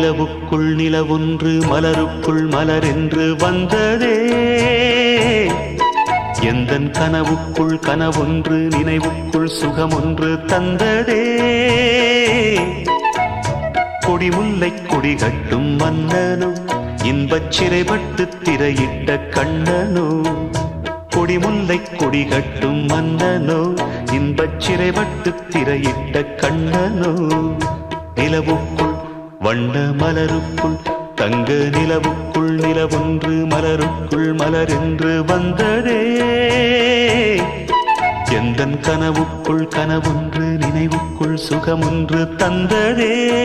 நிலவுக்குள் நிலவொன்று மலருக்குள் மலரென்று வந்ததே. எந்தன் கனவுக்குள் கனவொன்று நினைவுக்குள் சுகமொன்று தந்ததே. கொடிமுல்லை கொடிகட்டும் மன்னனோ இன்பச் சிறைப்பட்டு திரையிட்ட கண்ணனோ. கொடிமுல்லை கொடிகட்டும் மன்னனோ இன்பச் சிறைப்பட்டு திரையிட்ட கண்ணனோ. நிலவுக்குள் வண்ண மலருக்குள் தங்க நிலவுக்குள் நிலவொன்று மலருக்குள் மலரென்று வந்ததே. எந்தன் கனவுக்குள் கனவொன்று நினைவுக்குள் சுகமொன்று தந்ததே.